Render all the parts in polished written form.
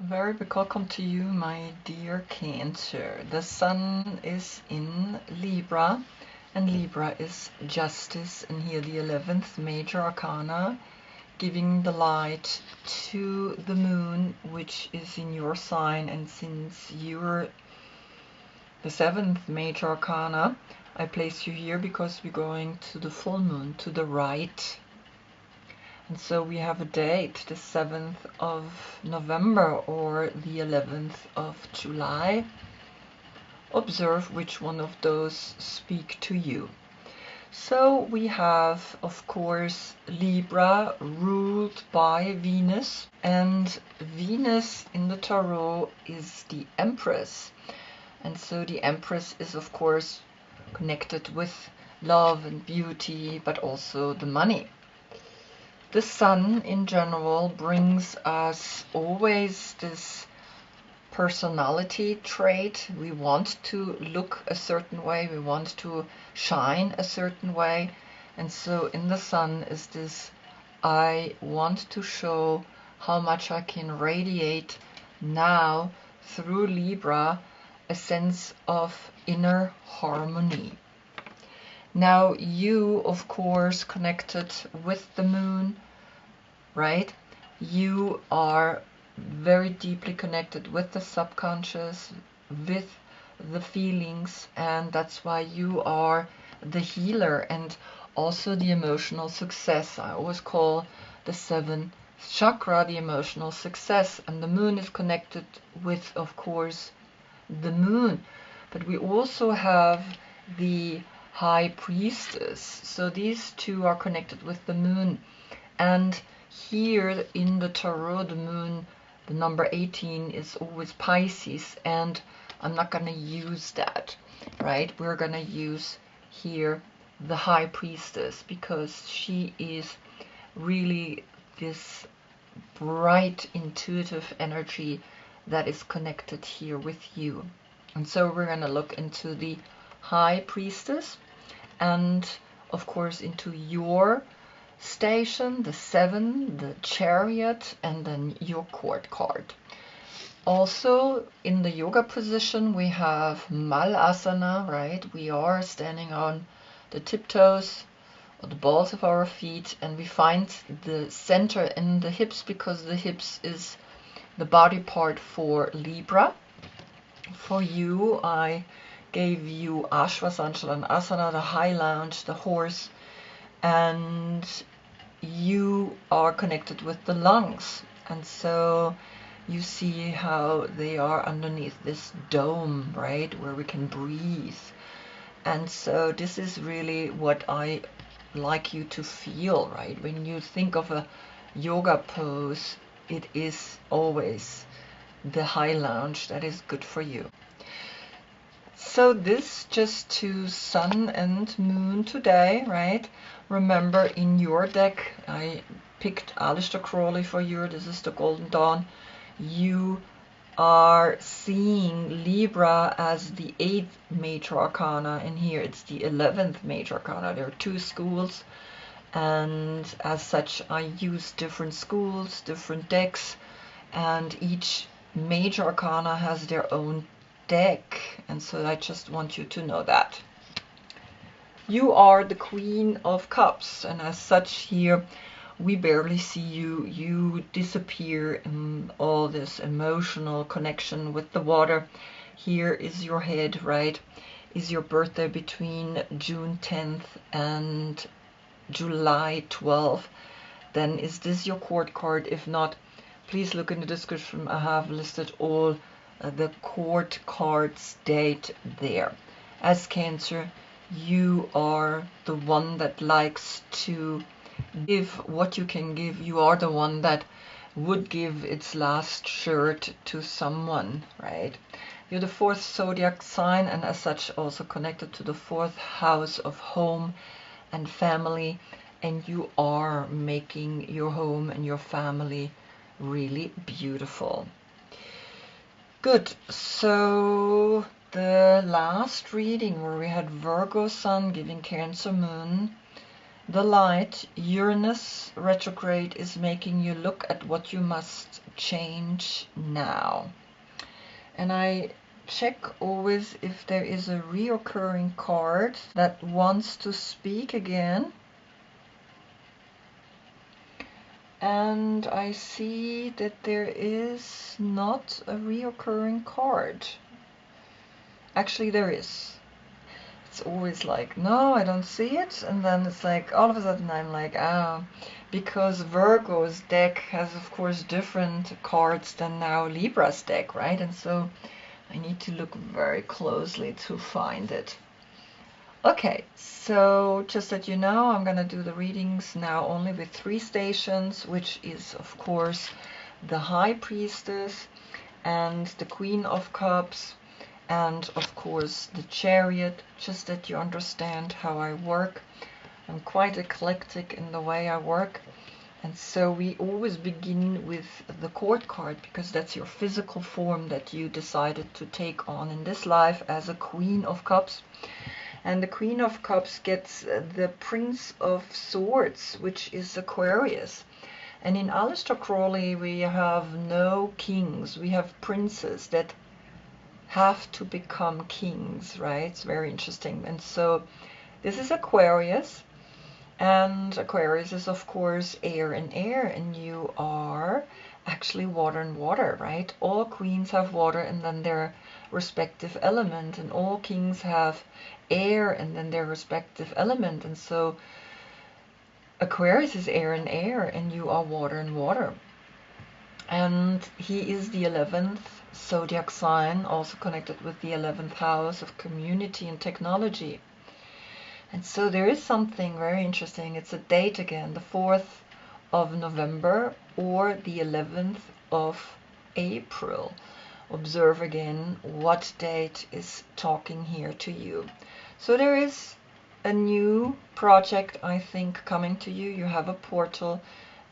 Very big welcome to you, my dear Cancer. The Sun is in Libra, and Libra is justice, and here the 11th major arcana, giving the light to the moon, which is in your sign. And since you're the 7th major arcana, I place you here because we're going to the full moon to the right. And so we have a date, the 7th of November or the 11th of July. Observe which one of those speak to you. So we have, of course, Libra ruled by Venus, and Venus in the Tarot is the Empress. And so the Empress is, of course, connected with love and beauty, but also the money. The Sun in general brings us always this personality trait. We want to look a certain way, we want to shine a certain way, and so in the Sun is this, I want to show how much I can radiate now through Libra, a sense of inner harmony. Now you, of course, connected with the moon, right? You are very deeply connected with the subconscious, with the feelings, and that's why you are the healer and also the emotional success. I always call the 7th chakra the emotional success, and the moon is connected with, of course, the moon. But we also have the High Priestess, so these two are connected with the moon. And here in the Tarot, the moon, the number 18 is always Pisces, and I'm not going to use that, right? We're going to use here the High Priestess because she is really this bright, intuitive energy that is connected here with you. And so we're going to look into the High Priestess and, of course, into your station, the 7, the Chariot, and then your Court card. Also, in the yoga position, we have Malasana, right? We are standing on the tiptoes or the balls of our feet, and we find the center in the hips because the hips is the body part for Libra. For you, I gave you Ashvasanchalanasana, the high lounge, the horse, and you are connected with the lungs. And so you see how they are underneath this dome, right, where we can breathe. And so this is really what I like you to feel, right? When you think of a yoga pose, it is always the high lounge that is good for you. So this just to Sun and Moon today, right? Remember, in your deck, I picked Aleister Crowley for you. This is the Golden Dawn. You are seeing Libra as the 8th major arcana, and here it's the 11th major arcana. There are 2 schools, and as such, I use different schools, different decks, and each major arcana has their own deck, and so I just want you to know that. You are the Queen of Cups, and as such here we barely see you. You disappear in all this emotional connection with the water. Here is your head, right? Is your birthday between June 10th and July 12th? Then is this your court card? If not, please look in the description. I have listed all the court cards date there. As Cancer, you are the one that likes to give what you can give. You are the one that would give its last shirt to someone, right? You're the 4th zodiac sign, and as such also connected to the 4th house of home and family, and you are making your home and your family really beautiful. Good. So the last reading where we had Virgo Sun giving Cancer Moon, the light, Uranus retrograde, is making you look at what you must change now. And I check always if there is a reoccurring card that wants to speak again. And I see that there is not a reoccurring card. Actually, there is. It's always like, no, I don't see it. And then it's like, all of a sudden I'm like, ah, because Virgo's deck has, of course, different cards than now Libra's deck, right? And so I need to look very closely to find it. Okay, so just that you know, I'm going to do the readings now only with 3 stations, which is, of course, the High Priestess and the Queen of Cups, and of course the Chariot, just that you understand how I work. I'm quite eclectic in the way I work, and so we always begin with the court card because that's your physical form that you decided to take on in this life as a Queen of Cups. And the Queen of Cups gets the Prince of Swords, which is Aquarius. And in Aleister Crowley we have no kings, we have princes that have to become kings, right? It's very interesting. And so this is Aquarius, and Aquarius is of course air and air, and you are actually water and water, right? All queens have water and then their respective element, and all kings have air and then their respective element. And so Aquarius is air and air, and you are water and water. And he is the 11th Zodiac sign, also connected with the 11th house of community and technology. And so there is something very interesting. It's a date again, the 4th of November or the 11th of April. Observe again what date is talking here to you. So there is a new project, I think, coming to you. You have a portal.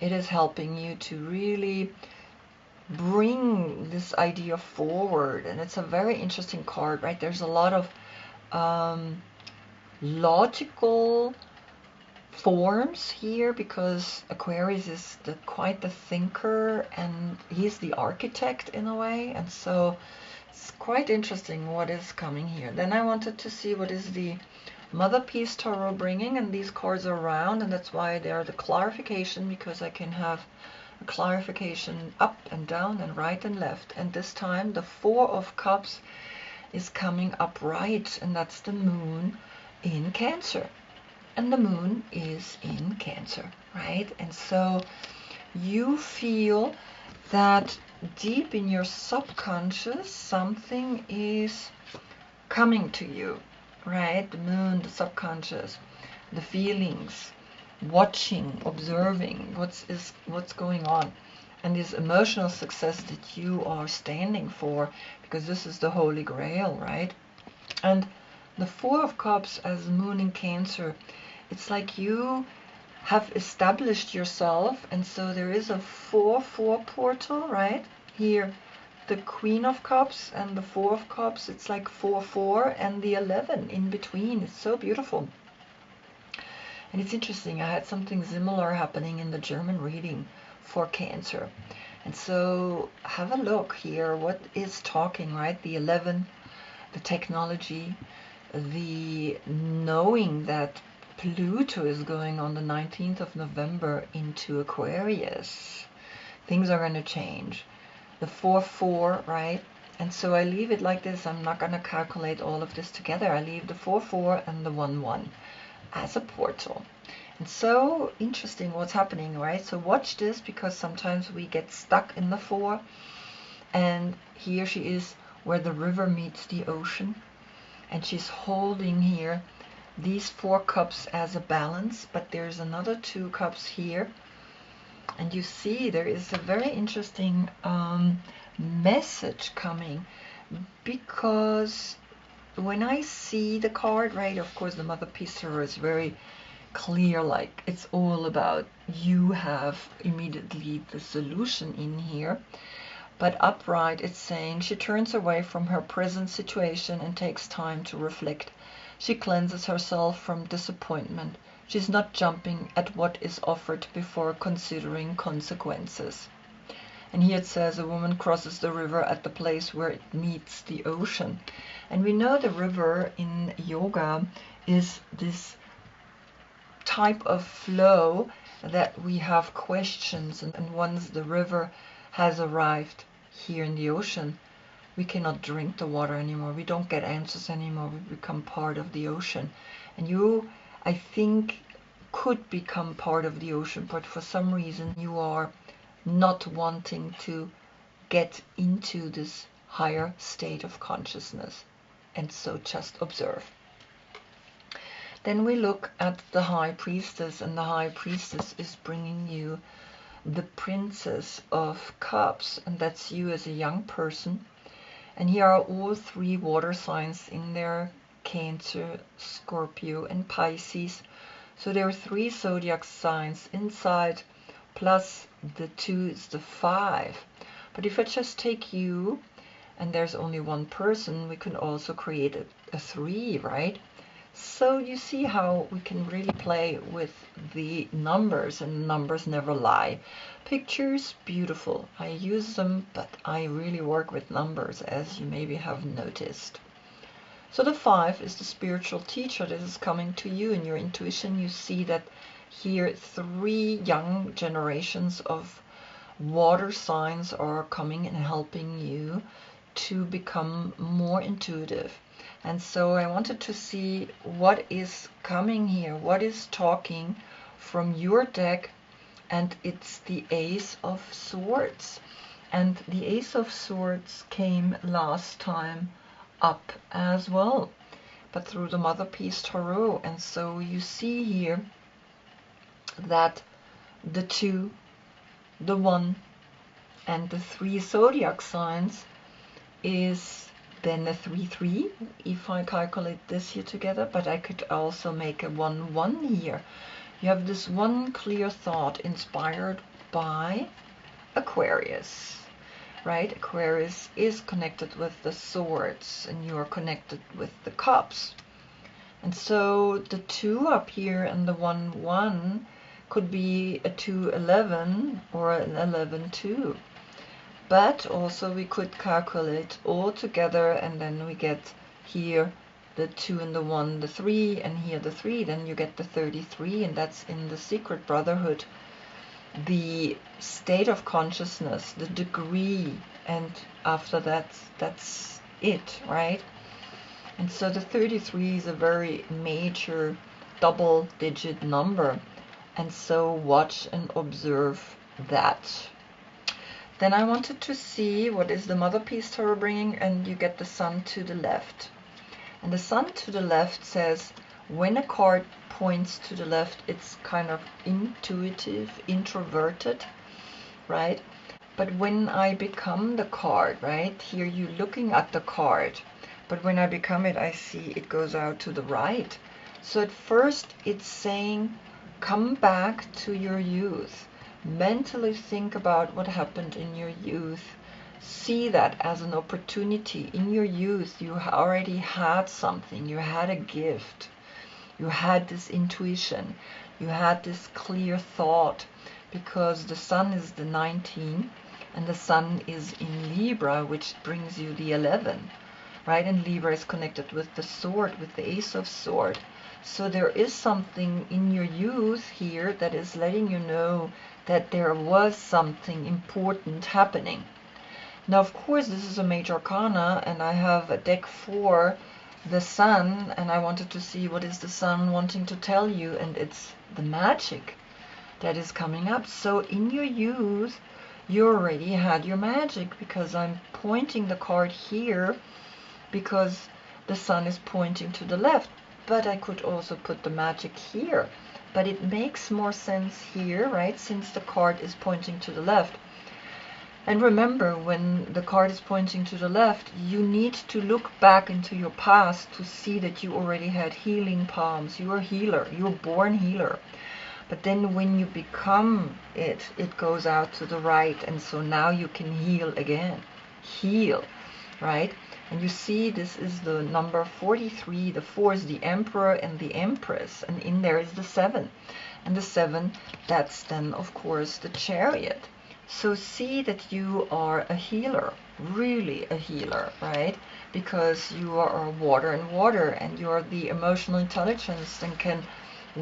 It is helping you to really bring this idea forward, and it's a very interesting card, right? There's a lot of logical forms here because Aquarius is quite the thinker, and he's the architect in a way, and so it's quite interesting what is coming here. Then I wanted to see what is the Mother Peace Tarot bringing, and these cards are round, and that's why they are the clarification, because I can have a clarification up and down and right and left. And this time the 4 of Cups is coming upright, and that's the Moon in Cancer, and the Moon is in Cancer, right? And so you feel that deep in your subconscious something is coming to you, right? The Moon, the subconscious, the feelings, watching, observing what's going on, and this emotional success that you are standing for, because this is the Holy Grail, right? And the 4 of Cups as Moon in Cancer, it's like you have established yourself, and so there is a 4-4 portal, right? Here the Queen of Cups and the 4 of Cups, it's like 4-4 and the 11 in between. It's so beautiful. And it's interesting, I had something similar happening in the German reading for Cancer. And so have a look here, what is talking, right? The 11, the technology, the knowing that Pluto is going on the 19th of November into Aquarius. Things are going to change. The 4-4, right? And so I leave it like this. I'm not going to calculate all of this together. I leave the 4-4 and the 1-1 as a portal. And so interesting what's happening, right? So watch this, because sometimes we get stuck in the 4, and here she is where the river meets the ocean, and she's holding here these 4 cups as a balance, but there's another 2 cups here, and you see there is a very interesting message coming, because when I see the card, right, of course the Mother Peace Tarot is very clear, like it's all about you have immediately the solution in here. But upright, it's saying she turns away from her present situation and takes time to reflect. She cleanses herself from disappointment. She's not jumping at what is offered before considering consequences. And here it says a woman crosses the river at the place where it meets the ocean. And we know the river in yoga is this type of flow that we have questions, and once the river has arrived here in the ocean, we cannot drink the water anymore. We don't get answers anymore. We become part of the ocean. And you, I think, could become part of the ocean, but for some reason you are not wanting to get into this higher state of consciousness. And so just observe. Then we look at the High Priestess, and the High Priestess is bringing you the Princess of Cups, and that's you as a young person. And here are all three water signs in there: Cancer, Scorpio, and Pisces. So there are three zodiac signs inside, plus the 2 is the 5. But if I just take you, and there's only one person, we can also create a 3, right? So you see how we can really play with the numbers, and numbers never lie. Pictures, beautiful. I use them, but I really work with numbers, as you maybe have noticed. So the 5 is the spiritual teacher that is coming to you in your intuition. You see that here 3 young generations of water signs are coming and helping you to become more intuitive. And so I wanted to see what is coming here, what is talking from your deck, and it's the Ace of Swords. And the Ace of Swords came last time up as well, but through the Mother Piece Tarot. And so you see here that the 2, the 1, and the 3 zodiac signs is then a 3-3 if I calculate this here together, but I could also make a 1-1 here. You have this one clear thought inspired by Aquarius, right? Aquarius is connected with the swords, and you are connected with the cups. And so the 2 up here and the 1-1 could be a 2-11 or an 11-2. But also we could calculate all together, and then we get here the 2 and the 1, the 3, and here the 3. Then you get the 33, and that's in the Secret Brotherhood. The state of consciousness, the degree, and after that, that's it, right? And so the 33 is a very major double-digit number. And so watch and observe that. Then I wanted to see what is the Mother Piece Tarot bringing, and you get the Sun to the left. And the Sun to the left says, when a card points to the left, it's kind of intuitive, introverted, right? But when I become the card, right, here you're looking at the card, but when I become it, I see it goes out to the right. So at first it's saying, come back to your youth. Mentally think about what happened in your youth. See that as an opportunity. In your youth, you already had something. You had a gift. You had this intuition. You had this clear thought, because the Sun is the 19 and the Sun is in Libra, which brings you the 11, right? And Libra is connected with the sword, with the Ace of Sword. So there is something in your youth here that is letting you know that there was something important happening. Now, of course, this is a major arcana, and I have a deck for the Sun, and I wanted to see what is the Sun wanting to tell you, and it's the magic that is coming up. So in your youth, you already had your magic, because I'm pointing the card here because the Sun is pointing to the left, but I could also put the magic here. But it makes more sense here, right, since the card is pointing to the left. And remember, when the card is pointing to the left, you need to look back into your past to see that you already had healing palms. You're a healer. You're a born healer. But then when you become it, it goes out to the right. And so now you can heal again. Heal. right? And you see this is the number 43. The 4 is the Emperor and the Empress, and in there is the 7. And the 7, that's then of course the Chariot. So see that you are a healer, really a healer, right? Because you are water and water, and you're the emotional intelligence and can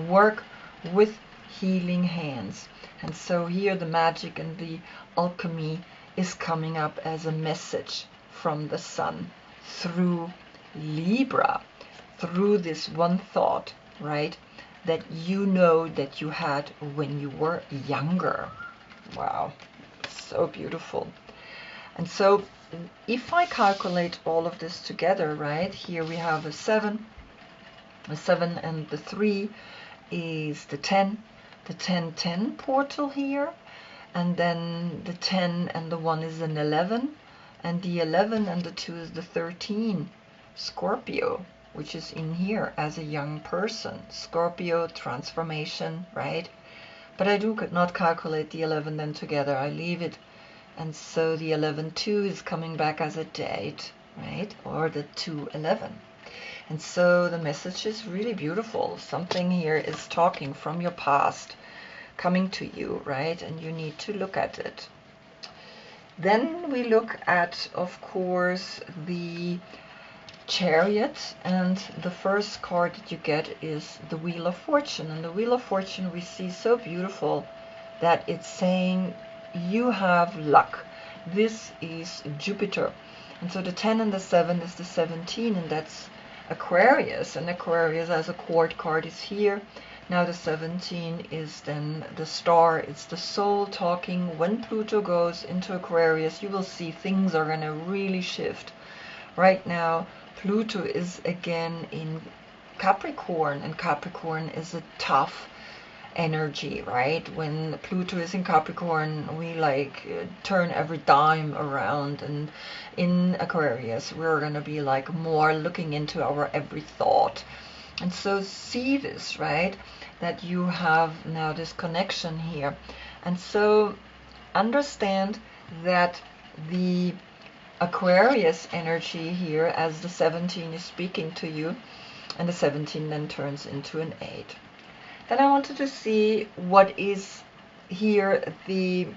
work with healing hands. And so here the magic and the alchemy is coming up as a message from the sun through Libra, through this one thought, right, that you know that you had when you were younger. Wow, so beautiful. And so if I calculate all of this together, right, here we have a 7 and the 3 is the 10, the 10-10 portal here, and then the 10 and the 1 is an 11, and the 11 and the 2 is the 13, Scorpio, which is in here as a young person. Scorpio, transformation, right? But I do not calculate the 11 then together, I leave it. And so the 11-2 is coming back as a date, right? Or the 2-11. And so the message is really beautiful. Something here is talking from your past, coming to you, right? And you need to look at it. Then we look at, of course, the Chariot, and the first card that you get is the Wheel of Fortune. And the Wheel of Fortune we see so beautiful that it's saying you have luck. This is Jupiter. And so the 10 and the 7 is the 17, and that's Aquarius. And Aquarius as a court card is here. Now the 17 is then the star. It's the soul talking. When Pluto goes into Aquarius, you will see things are going to really shift. Right now, Pluto is again in Capricorn, and Capricorn is a tough energy, right? When Pluto is in Capricorn, we like turn every dime around, and in Aquarius we're gonna be like more looking into our every thought. And so see this, right, that you have now this connection here. And so understand that the Aquarius energy here, as the 17 is speaking to you, and the 17 then turns into an 8. Then I wanted to see what is here the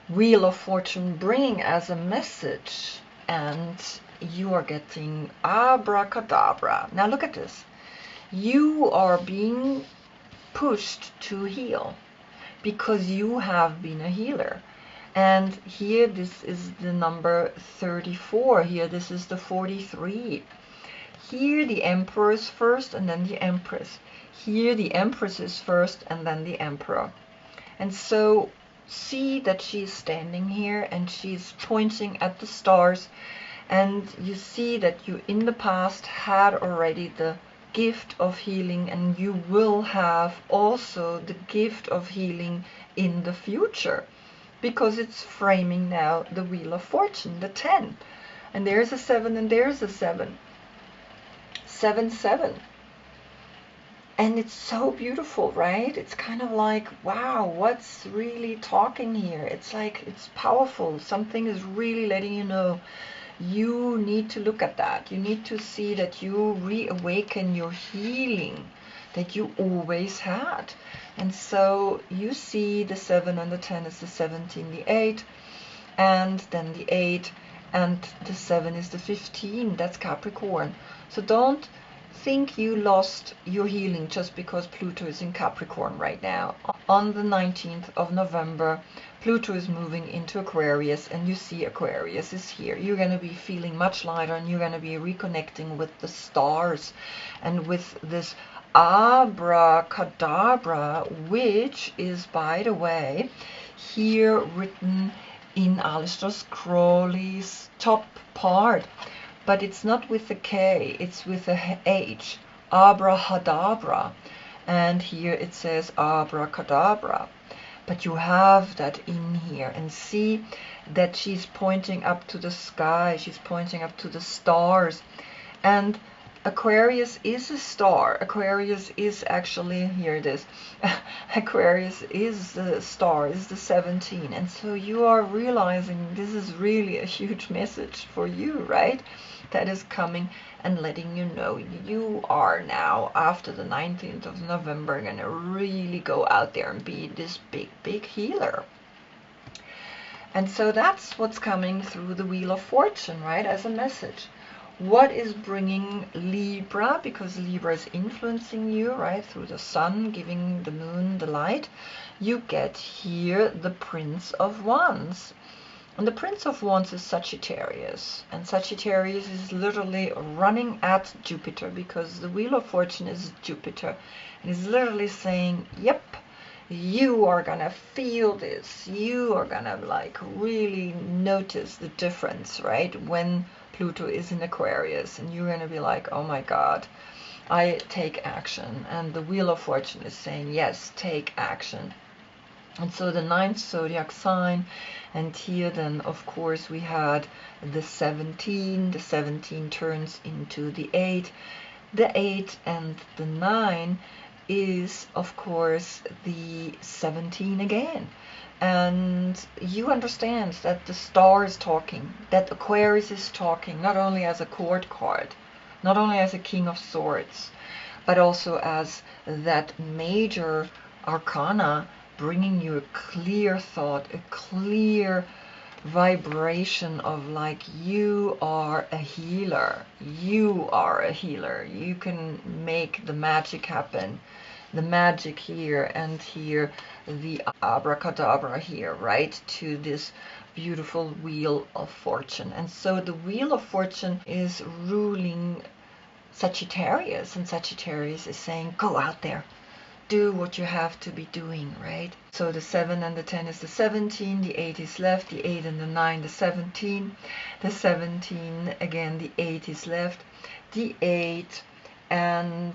Wheel of Fortune bringing as a message, and you are getting Abracadabra. Now look at this. You are being pushed to heal because you have been a healer. And here this is the number 34. Here this is the 43. Here the Emperor is first and then the Empress. Here the Empress is first and then the Emperor. And so see that she's standing here and she's pointing at the stars. And you see that you in the past had already the gift of healing, and you will have also the gift of healing in the future, because it's framing now the Wheel of Fortune, the 10. And there's a 7 and there's a 7. 7-7. And it's so beautiful, right? It's kind of like, wow, what's really talking here? It's like, it's powerful. Something is really letting you know. You need to look at that. You need to see that you reawaken your healing that you always had. And so you see the 7 and the 10 is the 17, the 8, and then the 8, and the 7 is the 15. That's Capricorn. So don't think you lost your healing just because Pluto is in Capricorn right now. On the 19th of November, Pluto is moving into Aquarius, and you see Aquarius is here. You're going to be feeling much lighter, and you're going to be reconnecting with the stars and with this Abracadabra, which is, by the way, here written in Aleister Crowley's top part. But it's not with a K, it's with a H, Abracadabra. And here it says Abracadabra. But you have that in here, and see that she's pointing up to the sky, she's pointing up to the stars. And Aquarius is a star. Aquarius is actually, here it is, Aquarius is the star, is the 17. And so you are realizing this is really a huge message for you, right? That is coming and letting you know you are now, after the 19th of November, going to really go out there and be this big, big healer. And so that's what's coming through the Wheel of Fortune, right, as a message. What is bringing Libra, because Libra is influencing you, right, through the sun, giving the moon the light. You get here the Prince of Wands. And the Prince of Wands is Sagittarius. And Sagittarius is literally running at Jupiter, because the Wheel of Fortune is Jupiter. And is literally saying, yep, you are gonna feel this. You are gonna like really notice the difference, right, when Pluto is in Aquarius, and you're gonna be like, oh my God, I take action. And the Wheel of Fortune is saying, yes, take action. And so the 9th zodiac sign, and here then of course we had the 17. The 17 turns into the 8. The 8 and the 9 is of course the 17 again. And you understand that the star is talking, that Aquarius is talking, not only as a court card, not only as a King of Swords, but also as that major arcana, bringing you a clear thought, a clear vibration of like, you are a healer, you are a healer, you can make the magic happen. The magic here, and here the abracadabra here, right, to this beautiful Wheel of Fortune. And so the Wheel of Fortune is ruling Sagittarius, and Sagittarius is saying, go out there, do what you have to be doing, right? So the 7 and the 10 is the 17, the 8 is left, the 8 and the 9, the 17, the 17 again, the 8 is left, the 8 and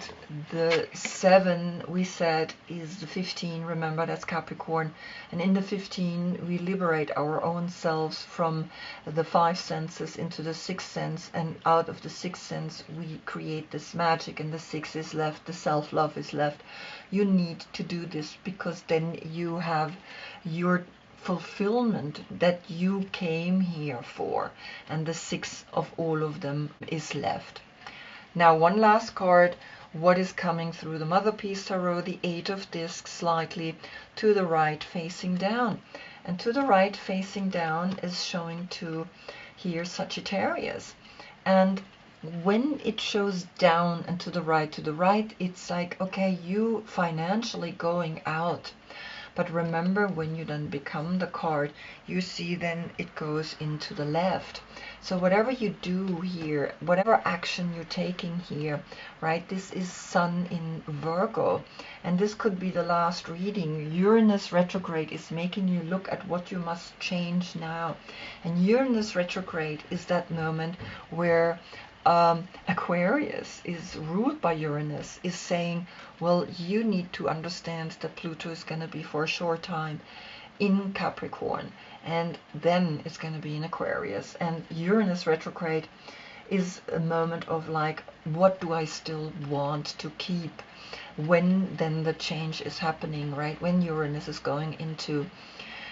the 7 we said is the 15. Remember, that's Capricorn. And in the 15 we liberate our own selves from the 5 senses into the 6th sense, and out of the 6th sense we create this magic, and the 6 is left, the self-love is left. You need to do this, because then you have your fulfillment that you came here for, and the 6 of all of them is left. Now one last card, what is coming through the Mother Piece Tarot, the 8 of Discs, slightly to the right facing down. And to the right facing down is showing to here Sagittarius. And when it shows down and to the right, it's like, okay, you financially going out. But remember, when you then become the card, you see then it goes into the left. So whatever you do here, whatever action you're taking here, right, this is Sun in Virgo. And this could be the last reading. Uranus retrograde is making you look at what you must change now. And Uranus retrograde is that moment where Aquarius is ruled by Uranus, is saying, well, you need to understand that Pluto is going to be for a short time in Capricorn, and then it's going to be in Aquarius. And Uranus retrograde is a moment of like, what do I still want to keep when then the change is happening, right? When Uranus is going into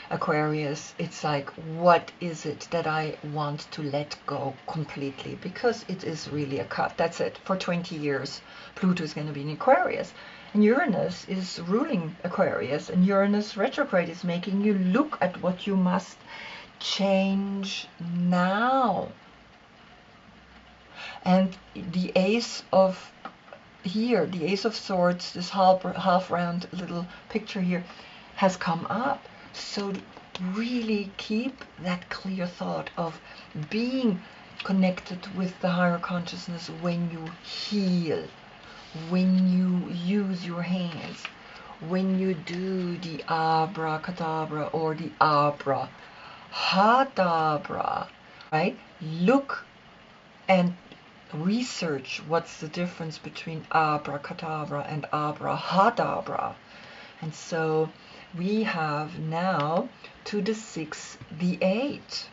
Aquarius, it's like, what is it that I want to let go completely? Because it is really a cut. That's it. For 20 years, Pluto is going to be in Aquarius. And Uranus is ruling Aquarius. And Uranus retrograde is making you look at what you must change now. And the Ace of here, the Ace of Swords, this half round little picture here, has come up. So really keep that clear thought of being connected with the higher consciousness when you heal, when you use your hands, when you do the abracadabra or the abracadabra, right? Look and research what's the difference between abracadabra and abracadabra. And so we have now to the 6, the 8.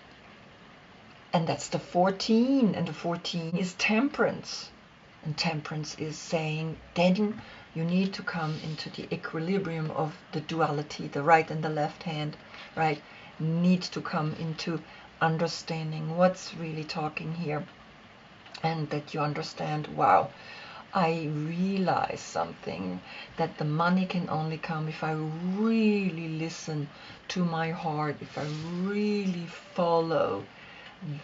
And that's the 14. And the 14 is temperance. And Temperance is saying, then you need to come into the equilibrium of the duality, the right and the left hand, right? Need to come into understanding what's really talking here, and that you understand, wow, I realize something, that the money can only come if I really listen to my heart, if I really follow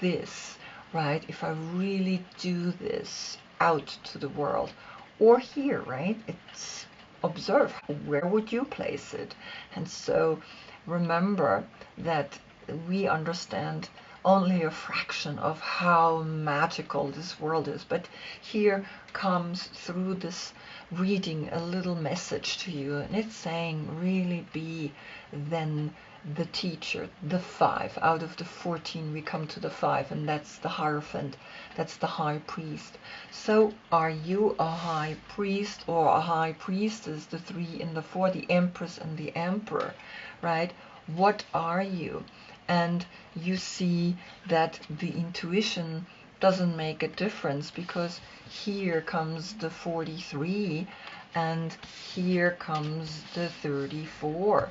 this, right? If I really do this out to the world, or here, right? It's observe, where would you place it? And so remember that we understand only a fraction of how magical this world is. But here comes through this reading a little message to you, and it's saying, really be then the teacher, the 5. Out of the 14 we come to the 5, and that's the Hierophant, that's the high priest. So are you a high priest or a high priestess, the 3 and the 4, the Empress and the Emperor, right? What are you? And you see that the intuition doesn't make a difference, because here comes the 43 and here comes the 34.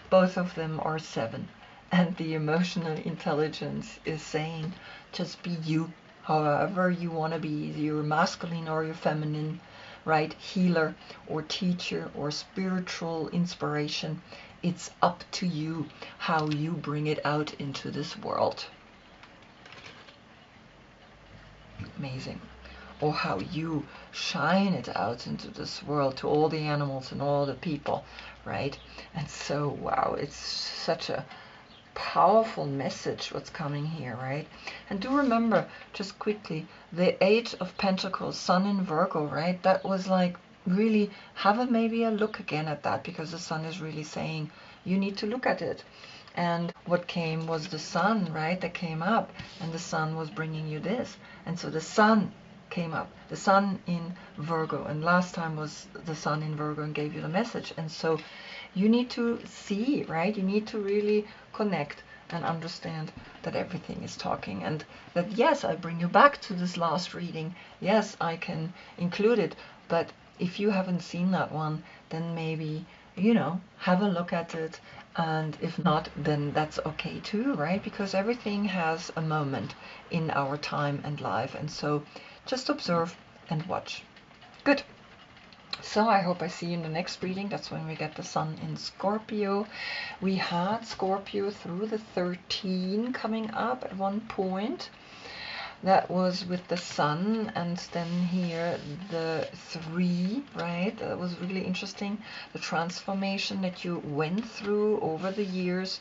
Both of them are 7. And the emotional intelligence is saying, just be you, however you want to be, you're masculine or you're feminine, right? Healer or teacher or spiritual inspiration. It's up to you how you bring it out into this world. Amazing. Or how you shine it out into this world to all the animals and all the people, right? And so, wow, it's such a powerful message what's coming here, right? And do remember, just quickly, the 8 of Pentacles, Sun in Virgo, right? That was like, really have maybe a look again at that, because the Sun is really saying you need to look at it. And what came was the Sun, right? That came up, and the Sun was bringing you this. And so the Sun came up, the Sun in Virgo, and last time was the Sun in Virgo and gave you the message. And so you need to see, right? You need to really connect and understand that everything is talking, and that yes, I bring you back to this last reading. Yes, I can include it, but if you haven't seen that one, then maybe, you know, have a look at it. And if not, then that's okay too, right? Because everything has a moment in our time and life. And so just observe and watch. Good. So I hope I see you in the next reading. That's when we get the Sun in Scorpio. We had Scorpio through the 13 coming up at one point. That was with the Sun, and then here the 3, right? That was really interesting. The transformation that you went through over the years.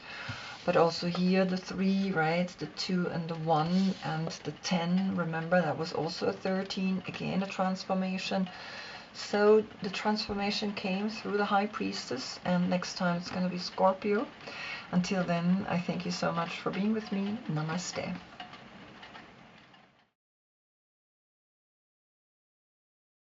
But also here the 3, right? The 2 and the 1 and the 10. Remember, that was also a 13. Again, a transformation. So the transformation came through the High Priestess, and next time it's going to be Scorpio. Until then, I thank you so much for being with me. Namaste.